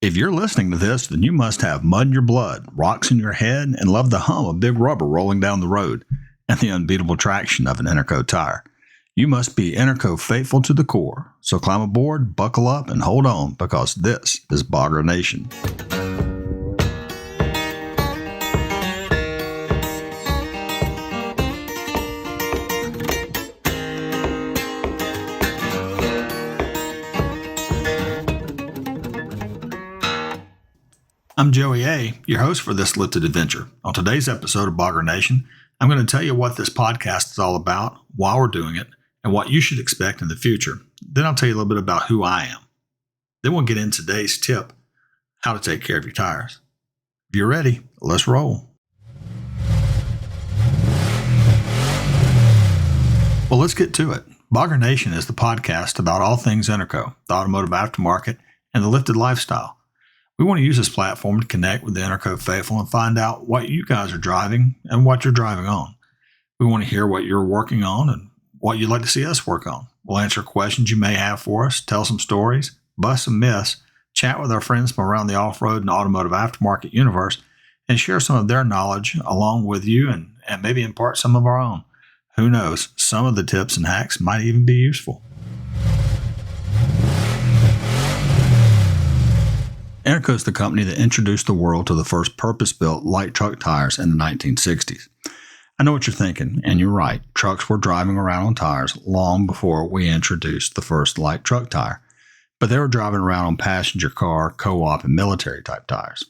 If you're listening to this, then you must have mud in your blood, rocks in your head, and love the hum of big rubber rolling down the road and the unbeatable traction of an Interco tire. You must be Interco faithful to the core. So climb aboard, buckle up, and hold on, because this is Bogger Nation. I'm Joey A., your host for this lifted adventure. On today's episode of Bogger Nation, I'm going to tell you what this podcast is all about, why we're doing it, and what you should expect in the future. Then I'll tell you a little bit about who I am. Then we'll get into today's tip, how to take care of your tires. If you're ready, let's roll. Well, let's get to it. Bogger Nation is the podcast about all things Interco, the automotive aftermarket, and the lifted lifestyle. We want to use this platform to connect with the Interco faithful and find out what you guys are driving and what you're driving on. We want to hear what you're working on and what you'd like to see us work on. We'll answer questions you may have for us, tell some stories, bust some myths, chat with our friends from around the off-road and automotive aftermarket universe, and share some of their knowledge along with you and maybe impart some of our own. Who knows, some of the tips and hacks might even be useful. Interco is the company that introduced the world to the first purpose-built light truck tires in the 1960s. I know what you're thinking, and you're right. Trucks were driving around on tires long before we introduced the first light truck tire. But they were driving around on passenger car, co-op, and military-type tires.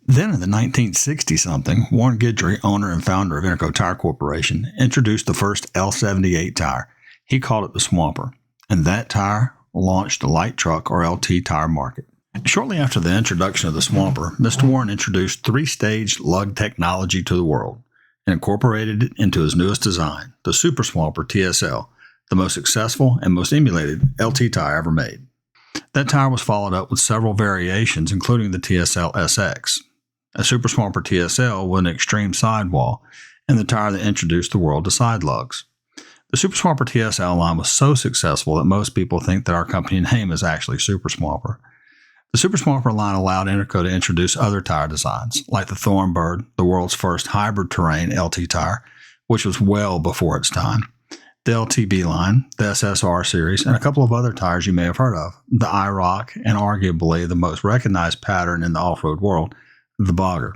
Then in the 1960-something, Warren Guidry, owner and founder of Interco Tire Corporation, introduced the first L78 tire. He called it the Swamper, and that tire launched the light truck or LT tire market. Shortly after the introduction of the Swamper, Mr. Warren introduced three-stage lug technology to the world and incorporated it into his newest design, the Super Swamper TSL, the most successful and most emulated LT tire ever made. That tire was followed up with several variations, including the TSL SX, a Super Swamper TSL with an extreme sidewall, and the tire that introduced the world to side lugs. The Super Swamper TSL line was so successful that most people think that our company name is actually Super Swamper. The Super Swamper line allowed Interco to introduce other tire designs, like the Thornbird, the world's first hybrid terrain LT tire, which was well before its time, the LTB line, the SSR series, and a couple of other tires you may have heard of, the IROC, and arguably the most recognized pattern in the off-road world, the Bogger.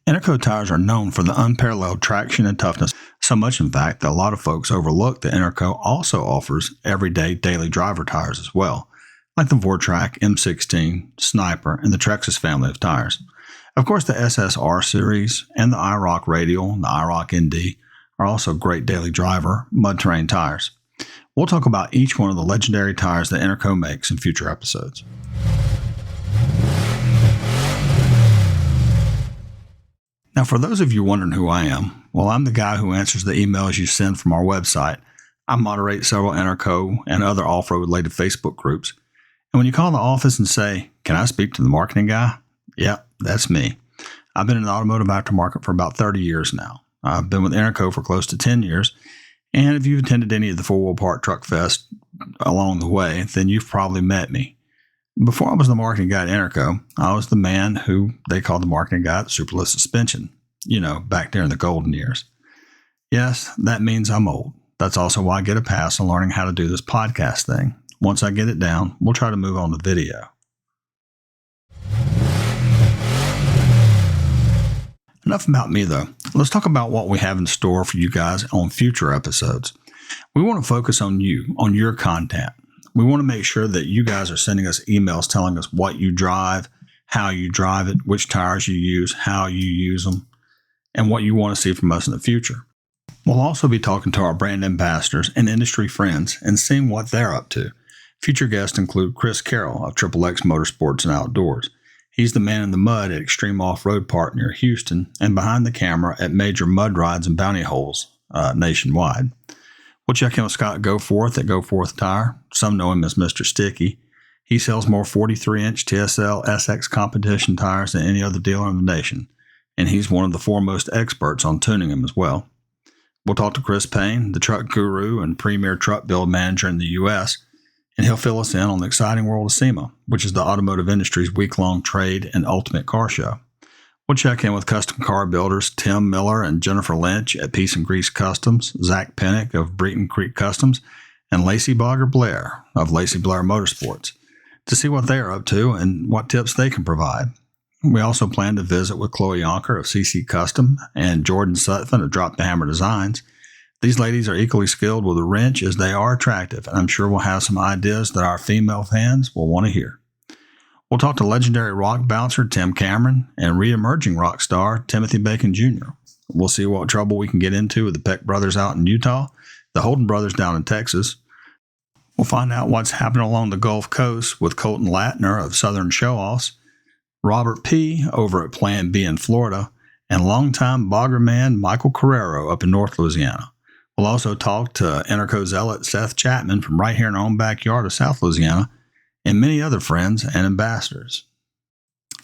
Interco tires are known for the unparalleled traction and toughness, so much in fact that a lot of folks overlook that Interco also offers everyday daily driver tires as well, like the Vortrac, M16, Sniper, and the Trexus family of tires. Of course, the SSR series and the IROC Radial and the IROC ND are also great daily driver, mud terrain tires. We'll talk about each one of the legendary tires that Interco makes in future episodes. Now, for those of you wondering who I am, well, I'm the guy who answers the emails you send from our website. I moderate several Interco and other off-road related Facebook groups. And when you call the office and say, "Can I speak to the marketing guy?" Yep, that's me. I've been in the automotive aftermarket for about 30 years now. I've been with Interco for close to 10 years. And if you've attended any of the 4-Wheel Park Truck Fest along the way, then you've probably met me. Before I was the marketing guy at Interco, I was the man who they called the marketing guy at Superlift Suspension, back there in the golden years. Yes, that means I'm old. That's also why I get a pass on learning how to do this podcast thing. Once I get it down, we'll try to move on to video. Enough about me, though. Let's talk about what we have in store for you guys on future episodes. We want to focus on you, on your content. We want to make sure that you guys are sending us emails telling us what you drive, how you drive it, which tires you use, how you use them, and what you want to see from us in the future. We'll also be talking to our brand ambassadors and industry friends and seeing what they're up to. Future guests include Chris Carroll of XXX Motorsports and Outdoors. He's the man in the mud at Extreme Off-Road Park near Houston and behind the camera at major mud rides and bounty holes nationwide. We'll check in with Scott Goforth at Goforth Tire. Some know him as Mr. Sticky. He sells more 43-inch TSL SX competition tires than any other dealer in the nation, and he's one of the foremost experts on tuning them as well. We'll talk to Chris Payne, the truck guru and premier truck build manager in the U.S., and he'll fill us in on the exciting world of SEMA, which is the automotive industry's week-long trade and ultimate car show. We'll check in with custom car builders Tim Miller and Jennifer Lynch at Peace and Grease Customs, Zach Pennick of Breton Creek Customs, and Lacey Bogger Blair of Lacey Blair Motorsports to see what they are up to and what tips they can provide. We also plan to visit with Chloe Yonker of CC Custom and Jordan Sutphin of Drop the Hammer Designs. These ladies are equally skilled with a wrench as they are attractive, and I'm sure we'll have some ideas that our female fans will want to hear. We'll talk to legendary rock bouncer Tim Cameron and re-emerging rock star Timothy Bacon Jr. We'll see what trouble we can get into with the Peck brothers out in Utah, the Holden brothers down in Texas. We'll find out what's happening along the Gulf Coast with Colton Latner of Southern Show-Offs, Robert P. over at Plan B in Florida, and longtime Bogger man Michael Carrero up in North Louisiana. We'll also talk to Interco zealot Seth Chapman from right here in our own backyard of South Louisiana, and many other friends and ambassadors.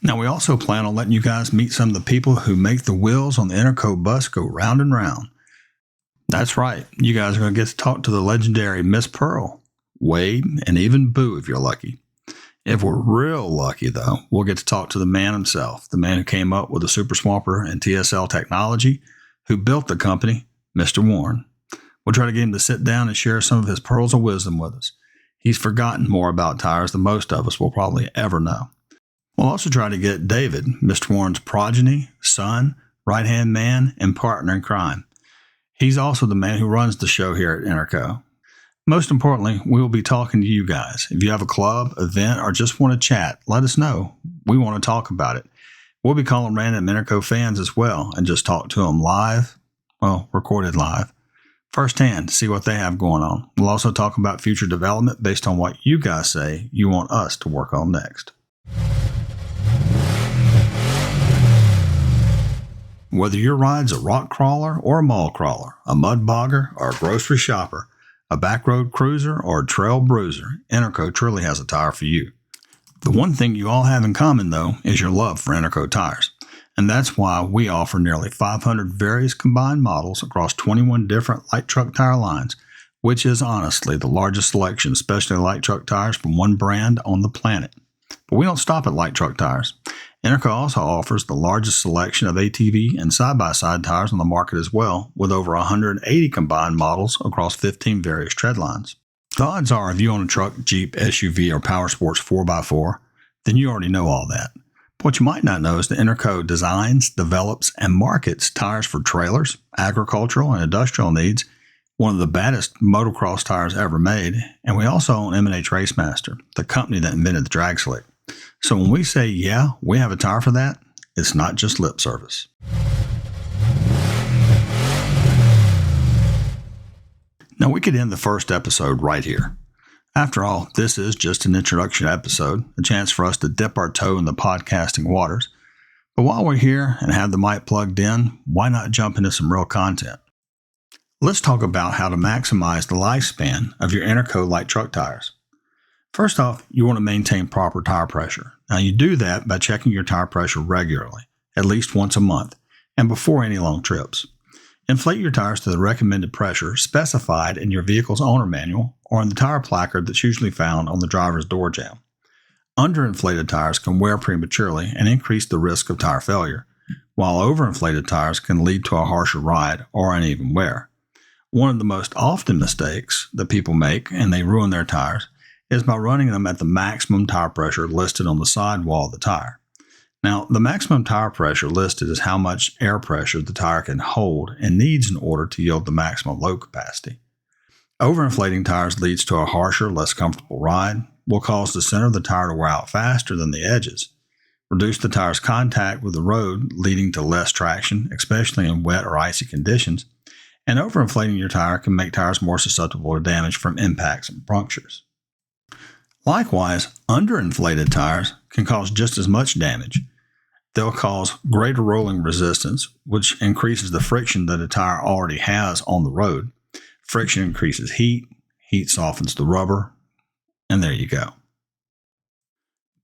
Now, we also plan on letting you guys meet some of the people who make the wheels on the Interco bus go round and round. That's right, you guys are going to get to talk to the legendary Miss Pearl, Wade, and even Boo if you're lucky. If we're real lucky, though, we'll get to talk to the man himself, the man who came up with the Super Swamper and TSL technology, who built the company, Mr. Warren. We'll try to get him to sit down and share some of his pearls of wisdom with us. He's forgotten more about tires than most of us will probably ever know. We'll also try to get David, Mr. Warren's progeny, son, right-hand man, and partner in crime. He's also the man who runs the show here at Interco. Most importantly, we will be talking to you guys. If you have a club, event, or just want to chat, let us know. We want to talk about it. We'll be calling random Interco fans as well and just talk to them live, recorded live, firsthand to see what they have going on. We'll also talk about future development based on what you guys say you want us to work on next. Whether your ride's a rock crawler or a mall crawler, a mud bogger or a grocery shopper, a backroad cruiser or a trail bruiser, Interco truly has a tire for you. The one thing you all have in common, though, is your love for Interco tires. And that's why we offer nearly 500 various combined models across 21 different light truck tire lines, which is honestly the largest selection, especially light truck tires from one brand on the planet. But we don't stop at light truck tires. Interco also offers the largest selection of ATV and side-by-side tires on the market as well, with over 180 combined models across 15 various tread lines. The odds are if you own a truck, Jeep, SUV, or Powersports 4x4, then you already know all that. What you might not know is that Interco designs, develops, and markets tires for trailers, agricultural, and industrial needs, one of the baddest motocross tires ever made, and we also own M&H Racemaster, the company that invented the drag slick. So when we say, yeah, we have a tire for that, it's not just lip service. Now, we could end the first episode right here. After all, this is just an introduction episode, a chance for us to dip our toe in the podcasting waters. But while we're here and have the mic plugged in, why not jump into some real content? Let's talk about how to maximize the lifespan of your Interco light truck tires. First off, you want to maintain proper tire pressure. Now, you do that by checking your tire pressure regularly, at least once a month, and before any long trips. Inflate your tires to the recommended pressure specified in your vehicle's owner manual or in the tire placard that's usually found on the driver's door jamb. Underinflated tires can wear prematurely and increase the risk of tire failure, while overinflated tires can lead to a harsher ride or uneven wear. One of the most often mistakes that people make, and they ruin their tires, is by running them at the maximum tire pressure listed on the sidewall of the tire. Now, the maximum tire pressure listed is how much air pressure the tire can hold and needs in order to yield the maximum load capacity. Overinflating tires leads to a harsher, less comfortable ride, will cause the center of the tire to wear out faster than the edges, reduce the tire's contact with the road, leading to less traction, especially in wet or icy conditions, and overinflating your tire can make tires more susceptible to damage from impacts and punctures. Likewise, underinflated tires can cause just as much damage. They'll cause greater rolling resistance, which increases the friction that a tire already has on the road. Friction increases heat softens the rubber, and there you go.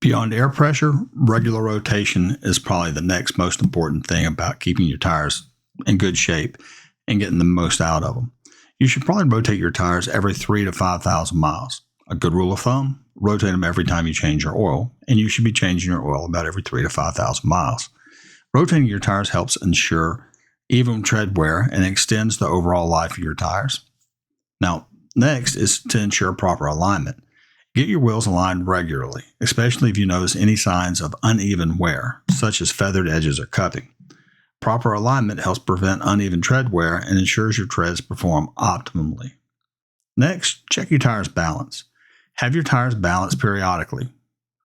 Beyond air pressure, regular rotation is probably the next most important thing about keeping your tires in good shape and getting the most out of them. You should probably rotate your tires every 3,000 to 5,000 miles. A good rule of thumb, rotate them every time you change your oil, and you should be changing your oil about every 3,000 to 5,000 miles. Rotating your tires helps ensure even tread wear and extends the overall life of your tires. Now, next is to ensure proper alignment. Get your wheels aligned regularly, especially if you notice any signs of uneven wear, such as feathered edges or cupping. Proper alignment helps prevent uneven tread wear and ensures your treads perform optimally. Next, check your tires' balance. Have your tires balanced periodically,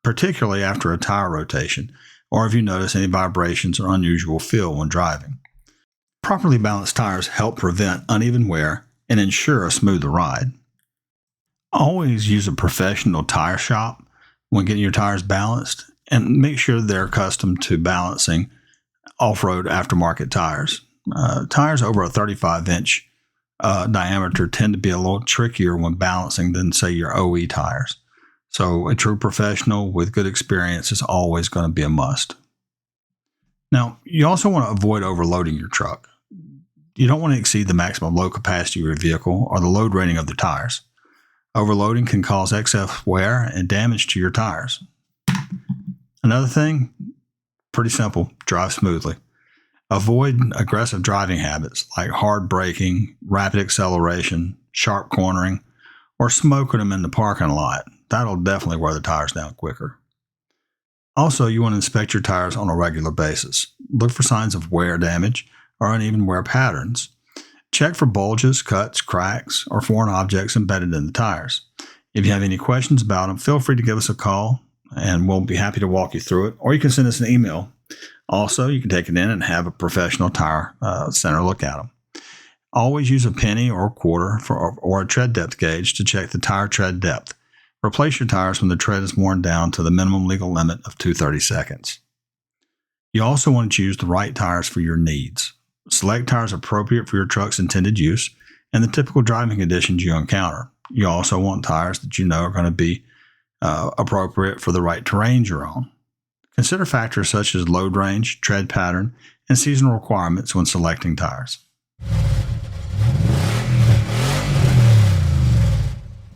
particularly after a tire rotation, or if you notice any vibrations or unusual feel when driving. Properly balanced tires help prevent uneven wear and ensure a smoother ride. Always use a professional tire shop when getting your tires balanced, and make sure they're accustomed to balancing off-road aftermarket tires. Tires over a 35-inch diameter tend to be a little trickier when balancing than, say, your OE tires. So a true professional with good experience is always going to be a must. Now, you also want to avoid overloading your truck. You don't want to exceed the maximum load capacity of your vehicle or the load rating of the tires. Overloading can cause excess wear and damage to your tires. Another thing, pretty simple, drive smoothly. Avoid aggressive driving habits like hard braking, rapid acceleration, sharp cornering, or smoking them in the parking lot. That'll definitely wear the tires down quicker. Also, you want to inspect your tires on a regular basis. Look for signs of wear damage or uneven wear patterns. Check for bulges, cuts, cracks, or foreign objects embedded in the tires. If you have any questions about them, feel free to give us a call, and we'll be happy to walk you through it, or you can send us an email. Also, you can take it in and have a professional tire center look at them. Always use a penny or a quarter or a tread depth gauge to check the tire tread depth. Replace your tires when the tread is worn down to the minimum legal limit of 2/32. You also want to choose the right tires for your needs. Select tires appropriate for your truck's intended use and the typical driving conditions you encounter. You also want tires that you know are going to be appropriate for the right terrain you're on. Consider factors such as load range, tread pattern, and seasonal requirements when selecting tires.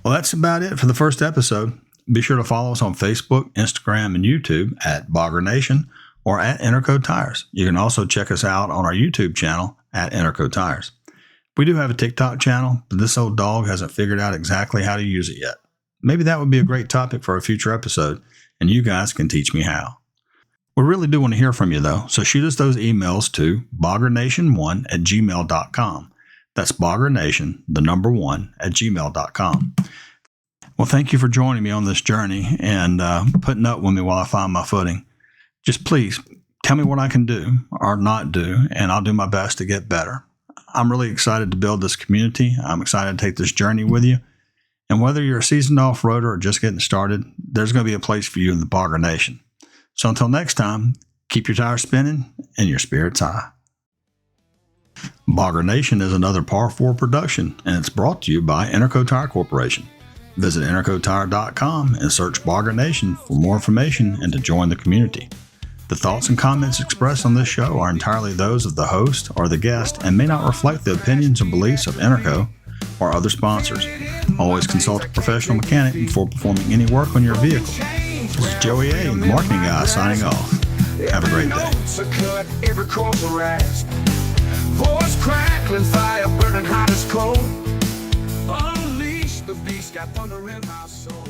Well, that's about it for the first episode. Be sure to follow us on Facebook, Instagram, and YouTube at Bogger Nation or at Interco Tires. You can also check us out on our YouTube channel at Interco Tires. We do have a TikTok channel, but this old dog hasn't figured out exactly how to use it yet. Maybe that would be a great topic for a future episode, and you guys can teach me how. We really do want to hear from you, though, so shoot us those emails to boggernation1@gmail.com. That's boggernation, the number 1, @gmail.com. Well, thank you for joining me on this journey and putting up with me while I find my footing. Just please tell me what I can do or not do, and I'll do my best to get better. I'm really excited to build this community. I'm excited to take this journey with you. And whether you're a seasoned off-roader or just getting started, there's going to be a place for you in the Bogger Nation. So until next time, keep your tires spinning and your spirits high. Bogger Nation is another Par 4 production, and it's brought to you by Interco Tire Corporation. Visit intercotire.com and search Bogger Nation for more information and to join the community. The thoughts and comments expressed on this show are entirely those of the host or the guest and may not reflect the opinions or beliefs of Interco or other sponsors. Always consult a professional mechanic before performing any work on your vehicle. This is Joey A., the marketing guy, signing off. Have a great day. Voice crackling, fire burning hot as coal. Unleash the beast, got thunder in my soul.